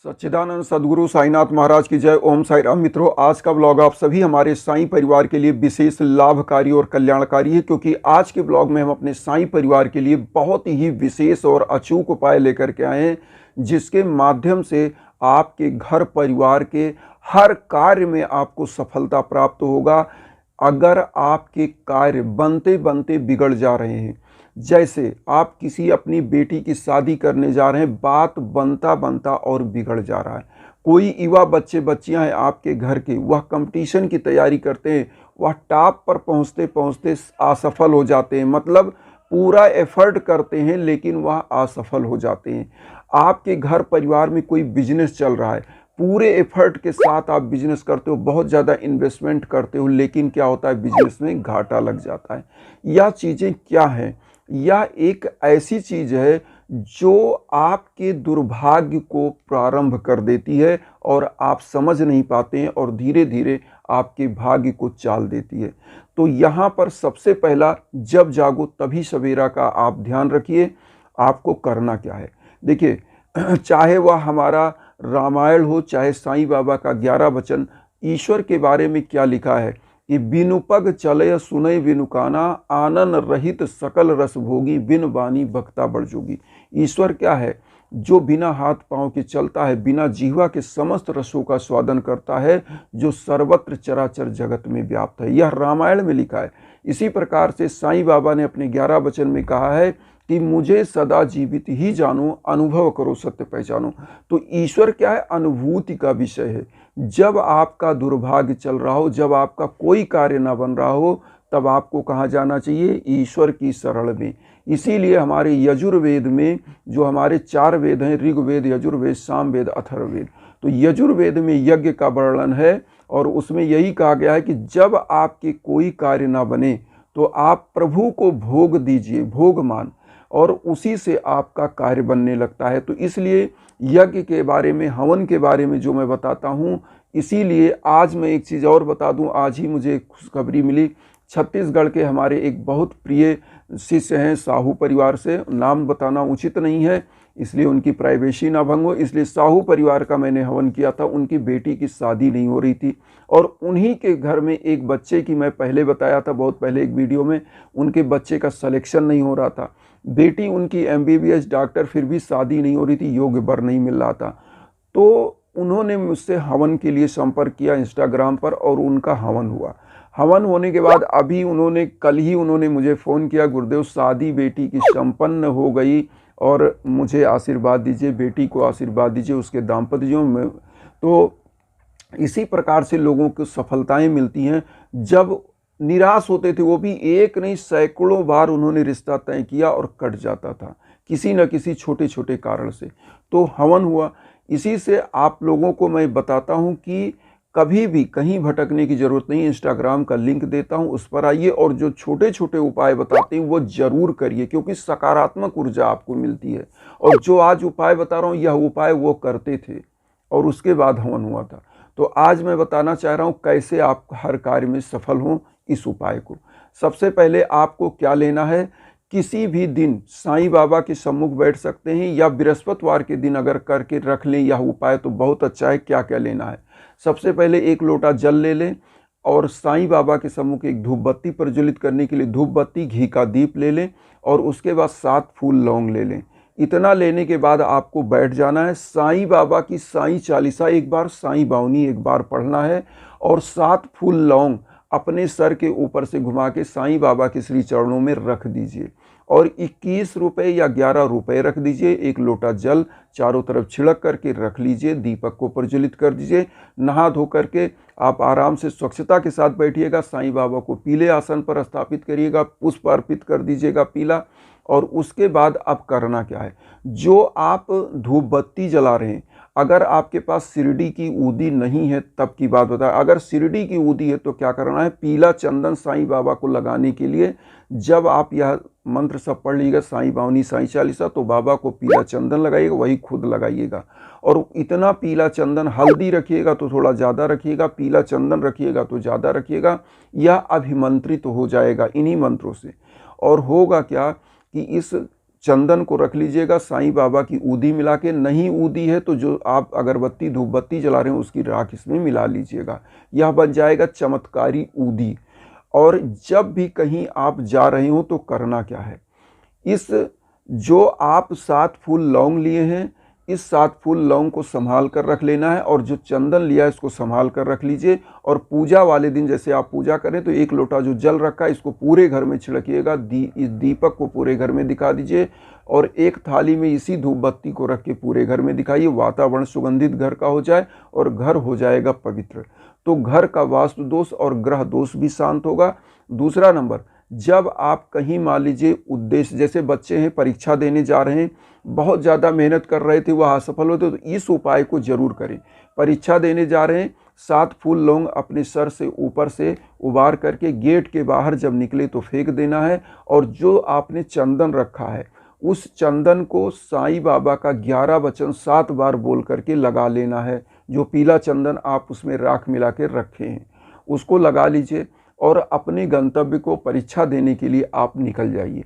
सच्चिदानंद सद्गुरु साईनाथ महाराज की जय। ओम साई राम। मित्रों, आज का ब्लॉग आप सभी हमारे साईं परिवार के लिए विशेष लाभकारी और कल्याणकारी है, क्योंकि आज के ब्लॉग में हम अपने साईं परिवार के लिए बहुत ही विशेष और अचूक उपाय लेकर के आए हैं, जिसके माध्यम से आपके घर परिवार के हर कार्य में आपको सफलता प्राप्त होगा। अगर आपके कार्य बनते बनते बिगड़ जा रहे हैं, जैसे आप किसी अपनी बेटी की शादी करने जा रहे हैं, बात बनता बनता और बिगड़ जा रहा है। कोई युवा बच्चे बच्चियां हैं आपके घर के, वह कंपटीशन की तैयारी करते हैं, वह टॉप पर पहुंचते पहुंचते असफल हो जाते हैं। मतलब पूरा एफर्ट करते हैं लेकिन वह असफल हो जाते हैं। आपके घर परिवार में कोई बिजनेस चल रहा है, पूरे एफर्ट के साथ आप बिजनेस करते हो, बहुत ज़्यादा इन्वेस्टमेंट करते हो, लेकिन क्या होता है, बिजनेस में घाटा लग जाता है। यह चीज़ें क्या हैं? यह एक ऐसी चीज़ है जो आपके दुर्भाग्य को प्रारंभ कर देती है और आप समझ नहीं पाते हैं और धीरे धीरे आपके भाग्य को चाल देती है। तो यहाँ पर सबसे पहला, जब जागो तभी सवेरा का आप ध्यान रखिए। आपको करना क्या है, देखिए, चाहे वह हमारा रामायण हो, चाहे साईं बाबा का 11 वचन, ईश्वर के बारे में क्या लिखा है कि बिनु पग चलय सुनय बिनु काना, आनन रहित सकल रस भोगी, बिन बानी भक्ता बढ़ जोगी। ईश्वर क्या है? जो बिना हाथ पांव के चलता है, बिना जिह्वा के समस्त रसों का स्वादन करता है, जो सर्वत्र चराचर जगत में व्याप्त है। यह रामायण में लिखा है। इसी प्रकार से साईं बाबा ने अपने 11 वचन में कहा है कि मुझे सदा जीवित ही जानो, अनुभव करो सत्य पहचानो। तो ईश्वर क्या है? अनुभूति का विषय है। जब आपका दुर्भाग्य चल रहा हो, जब आपका कोई कार्य ना बन रहा हो, तब आपको कहाँ जाना चाहिए? ईश्वर की शरण में। इसीलिए हमारे यजुर्वेद में, जो हमारे 4 वेद हैं, ऋग्वेद, यजुर्वेद, सामवेद, अथर्ववेद, तो यजुर्वेद में यज्ञ का वर्णन है और उसमें यही कहा गया है कि जब आपके कोई कार्य ना बने तो आप प्रभु को भोग दीजिए, भोगमान, और उसी से आपका कार्य बनने लगता है। तो इसलिए यज्ञ के बारे में, हवन के बारे में जो मैं बताता हूँ, इसीलिए आज मैं एक चीज़ और बता दूँ। आज ही मुझे खुशखबरी मिली, छत्तीसगढ़ के हमारे एक बहुत प्रिय शिष्य हैं साहू परिवार से, नाम बताना उचित नहीं है, इसलिए उनकी प्राइवेसी ना भंग हो, इसलिए साहू परिवार का मैंने हवन किया था। उनकी बेटी की शादी नहीं हो रही थी और उन्हीं के घर में एक बच्चे की, मैं पहले बताया था बहुत पहले एक वीडियो में, उनके बच्चे का सिलेक्शन नहीं हो रहा था। बेटी उनकी MBBS डॉक्टर, फिर भी शादी नहीं हो रही थी, योग्य वर नहीं मिल रहा था। तो उन्होंने मुझसे हवन के लिए संपर्क किया इंस्टाग्राम पर और उनका हवन हुआ। हवन होने के बाद अभी कल ही उन्होंने मुझे फ़ोन किया, गुरुदेव शादी बेटी की संपन्न हो गई और मुझे आशीर्वाद दीजिए, बेटी को आशीर्वाद दीजिए, उसके दाम्पत्य जीवन में। तो इसी प्रकार से लोगों को सफलताएं मिलती हैं। जब निराश होते थे, वो भी एक नहीं सैकड़ों बार उन्होंने रिश्ता तय किया और कट जाता था किसी न किसी छोटे छोटे कारण से। तो हवन हुआ। इसी से आप लोगों को मैं बताता हूं कि कभी भी कहीं भटकने की ज़रूरत नहीं। इंस्टाग्राम का लिंक देता हूं, उस पर आइए और जो छोटे छोटे उपाय बताते हैं वो ज़रूर करिए, क्योंकि सकारात्मक ऊर्जा आपको मिलती है। और जो आज उपाय बता रहा हूँ, यह उपाय वो करते थे और उसके बाद हवन हुआ था। तो आज मैं बताना चाह रहा हूँ कैसे आप हर कार्य में सफल हों। इस उपाय को सबसे पहले आपको क्या लेना है, किसी भी दिन साईं बाबा के सम्मुख बैठ सकते हैं या बृहस्पतिवार के दिन अगर करके रख लें यह उपाय तो बहुत अच्छा है। क्या क्या लेना है? सबसे पहले 1 लोटा जल ले लें और साईं बाबा के सम्मुख एक धूप बत्ती प्रज्वलित करने के लिए धूप बत्ती, घी का दीप ले लें और उसके बाद 7 फूल लौंग ले लें। इतना लेने के बाद आपको बैठ जाना है। साईं बाबा की साईं चालीसा एक बार, साईं बावनी एक बार पढ़ना है और 7 फूल लौंग अपने सर के ऊपर से घुमा के साईं बाबा के श्री चरणों में रख दीजिए और 21 रुपये या 11 रुपये रख दीजिए। 1 लोटा जल चारों तरफ छिड़क करके रख लीजिए, दीपक को प्रज्वलित कर दीजिए। नहा धो करके आप आराम से स्वच्छता के साथ बैठिएगा। साईं बाबा को पीले आसन पर स्थापित करिएगा, पुष्प अर्पित कर दीजिएगा पीला। और उसके बाद अब करना क्या है, जो आप धूप बत्ती जला रहे हैं, अगर आपके पास शिरडी की ऊदी नहीं है तब की बात बताएं। अगर शिरडी की ऊदी है तो क्या करना है, पीला चंदन साईं बाबा को लगाने के लिए जब आप यह मंत्र सब पढ़ लीजिएगा, साईं बावनी साईं चालीसा, तो बाबा को पीला चंदन लगाइएगा, वही खुद लगाइएगा। और इतना पीला चंदन, हल्दी रखिएगा तो थोड़ा ज़्यादा रखिएगा, पीला चंदन रखिएगा तो ज़्यादा रखिएगा। यह अभिमंत्रित हो जाएगा इन्हीं मंत्रों से। और होगा क्या कि इस चंदन को रख लीजिएगा साईं बाबा की ऊदी मिला के, नहीं ऊदी है तो जो आप अगरबत्ती धूप बत्ती जला रहे हैं उसकी राख इसमें मिला लीजिएगा। यह बन जाएगा चमत्कारी ऊदी। और जब भी कहीं आप जा रहे हो तो करना क्या है, इस जो आप 7 फूल लौंग लिए हैं, इस 7 फूल लौंग को संभाल कर रख लेना है, और जो चंदन लिया है इसको संभाल कर रख लीजिए। और पूजा वाले दिन जैसे आप पूजा करें तो 1 लोटा जो जल रखा है इसको पूरे घर में छिड़किएगा, इस दीपक को पूरे घर में दिखा दीजिए, और एक थाली में इसी धूप बत्ती को रख के पूरे घर में दिखाइए। वातावरण सुगंधित घर का हो जाए और घर हो जाएगा पवित्र, तो घर का वास्तु दोष और ग्रह दोष भी शांत होगा। दूसरा नंबर, जब आप कहीं मान लीजिए उद्देश्य, जैसे बच्चे हैं परीक्षा देने जा रहे हैं, बहुत ज़्यादा मेहनत कर रहे थे वह असफल होते, तो इस उपाय को जरूर करें। परीक्षा देने जा रहे हैं, 7 फूल लौंग अपने सर से ऊपर से उबार करके गेट के बाहर जब निकले तो फेंक देना है। और जो आपने चंदन रखा है उस चंदन को साईं बाबा का 11 वचन 7 बार बोल करके लगा लेना है। जो पीला चंदन आप उसमें राख मिला के रखे हैं उसको लगा लीजिए, और अपने गंतव्य को परीक्षा देने के लिए आप निकल जाइए।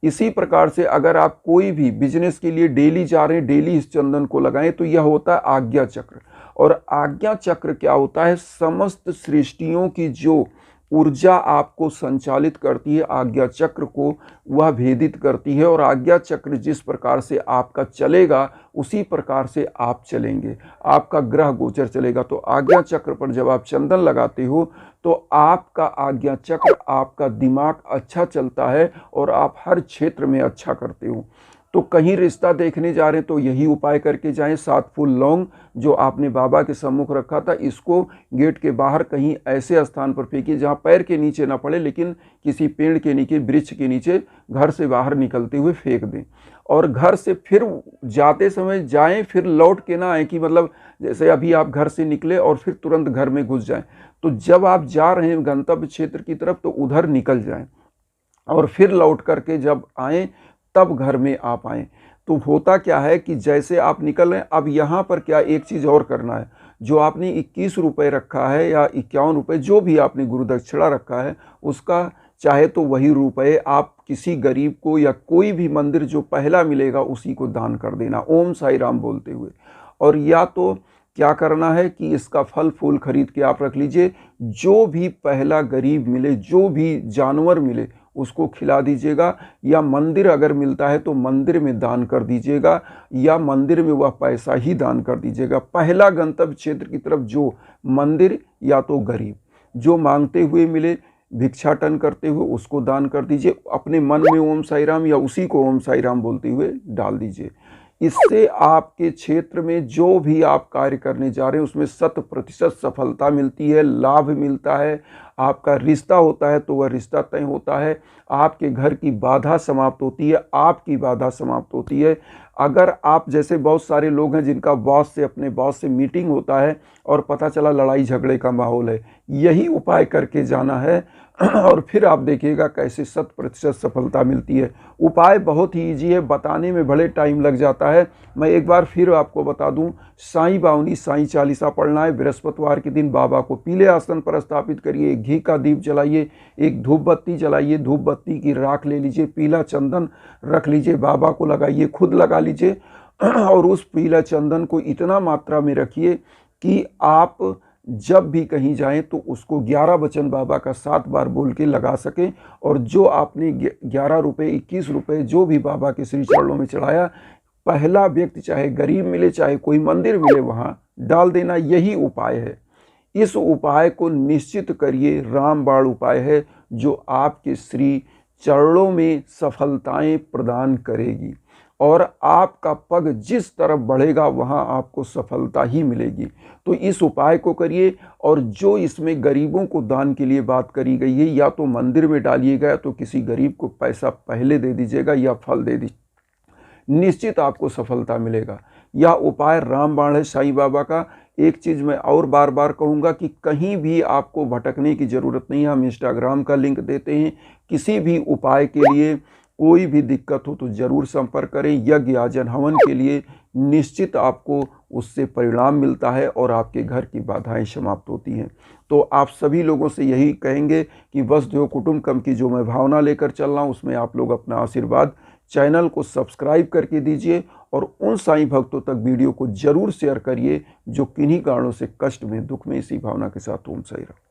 इसी प्रकार से अगर आप कोई भी बिजनेस के लिए डेली जा रहे हैं, डेली इस चंदन को लगाएं, तो यह होता है आज्ञा चक्र। और आज्ञा चक्र क्या होता है, समस्त सृष्टियों की जो ऊर्जा आपको संचालित करती है, आज्ञा चक्र को वह भेदित करती है। और आज्ञा चक्र जिस प्रकार से आपका चलेगा उसी प्रकार से आप चलेंगे, आपका ग्रह गोचर चलेगा। तो आज्ञा चक्र पर जब आप चंदन लगाते हो तो आपका आज्ञा चक्र, आपका दिमाग अच्छा चलता है और आप हर क्षेत्र में अच्छा करते हो। तो कहीं रिश्ता देखने जा रहे हैं तो यही उपाय करके जाएं। 7 फूल लौंग जो आपने बाबा के सम्मुख रखा था, इसको गेट के बाहर कहीं ऐसे स्थान पर फेंकिए जहां पैर के नीचे ना पड़े, लेकिन किसी पेड़ के नीचे, वृक्ष के नीचे घर से बाहर निकलते हुए फेंक दें। और घर से फिर जाते समय जाएं, फिर लौट के ना आए कि मतलब जैसे अभी आप घर से निकले और फिर तुरंत घर में घुस जाएं। तो जब आप जा रहे हैं गंतव्य क्षेत्र की तरफ तो उधर निकल जाएं, और फिर लौट करके जब आएँ तब घर में आप आएँ। तो होता क्या है कि जैसे आप निकल रहे हैं, अब यहाँ पर क्या एक चीज़ और करना है, जो आपने 21 रुपये रखा है या 51 रुपये जो भी आपने गुरु दक्षिणा रखा है, उसका चाहे तो वही रुपये आप किसी गरीब को या कोई भी मंदिर जो पहला मिलेगा उसी को दान कर देना, ओम साई राम बोलते हुए। और या तो क्या करना है कि इसका फल फूल खरीद के आप रख लीजिए, जो भी पहला गरीब मिले, जो भी जानवर मिले उसको खिला दीजिएगा, या मंदिर अगर मिलता है तो मंदिर में दान कर दीजिएगा, या मंदिर में वह पैसा ही दान कर दीजिएगा। पहला गंतव्य क्षेत्र की तरफ जो मंदिर या तो गरीब जो मांगते हुए मिले, भिक्षाटन करते हुए, उसको दान कर दीजिए। अपने मन में ओम साई राम या उसी को ओम साई राम बोलते हुए डाल दीजिए। इससे आपके क्षेत्र में जो भी आप कार्य करने जा रहे हैं उसमें 100% सफलता मिलती है, लाभ मिलता है। आपका रिश्ता होता है तो वह रिश्ता तय होता है, आपके घर की बाधा समाप्त होती है, आपकी बाधा समाप्त होती है। अगर आप जैसे बहुत सारे लोग हैं जिनका बॉस से, अपने बॉस से मीटिंग होता है और पता चला लड़ाई झगड़े का माहौल है, यही उपाय करके जाना है और फिर आप देखिएगा कैसे 100% सफलता मिलती है। उपाय बहुत ही ईजी है, बताने में बड़े टाइम लग जाता है। मैं एक बार फिर आपको बता दूं, साईं बावनी साईं चालीसा पढ़ना है। बृहस्पतिवार के दिन बाबा को पीले आसन पर स्थापित करिए, एक घी का दीप जलाइए, एक धूप बत्ती जलाइए, धूप बत्ती की राख ले लीजिए, पीला चंदन रख लीजिए, बाबा को लगाइए, खुद लगा लीजिए और उस पीला चंदन को इतना मात्रा में रखिए कि आप जब भी कहीं जाएं तो उसको 11 वचन बाबा का 7 बार बोल के लगा सकें। और जो आपने 11 रुपये 21 रुपये जो भी बाबा के श्री चरणों में चढ़ाया, पहला व्यक्ति चाहे गरीब मिले चाहे कोई मंदिर मिले वहाँ डाल देना, यही उपाय है। इस उपाय को निश्चित करिए, रामबाण उपाय है जो आपके श्री चरणों में सफलताएं प्रदान करेगी और आपका पग जिस तरफ बढ़ेगा वहाँ आपको सफलता ही मिलेगी। तो इस उपाय को करिए। और जो इसमें गरीबों को दान के लिए बात करी गई है, या तो मंदिर में डालिएगा या तो किसी गरीब को पैसा पहले दे दीजिएगा या फल दे दीजिए, निश्चित आपको सफलता मिलेगा। यह उपाय रामबाण है साईं बाबा का। एक चीज़ मैं और बार बार कहूँगा कि कहीं भी आपको भटकने की ज़रूरत नहीं है। हम इंस्टाग्राम का लिंक देते हैं। किसी भी उपाय के लिए कोई भी दिक्कत हो तो ज़रूर संपर्क करें। यज्ञ याजन हवन के लिए निश्चित आपको उससे परिणाम मिलता है और आपके घर की बाधाएं समाप्त होती हैं। तो आप सभी लोगों से यही कहेंगे कि वसुधैव कुटुंबकम की जो मैं भावना लेकर चल रहा हूँ उसमें आप लोग अपना आशीर्वाद चैनल को सब्सक्राइब करके दीजिए और उन साईं भक्तों तक वीडियो को जरूर शेयर करिए जो किन्हीं कारणों से कष्ट में, दुख में। इसी भावना के साथ ओम साईं राम।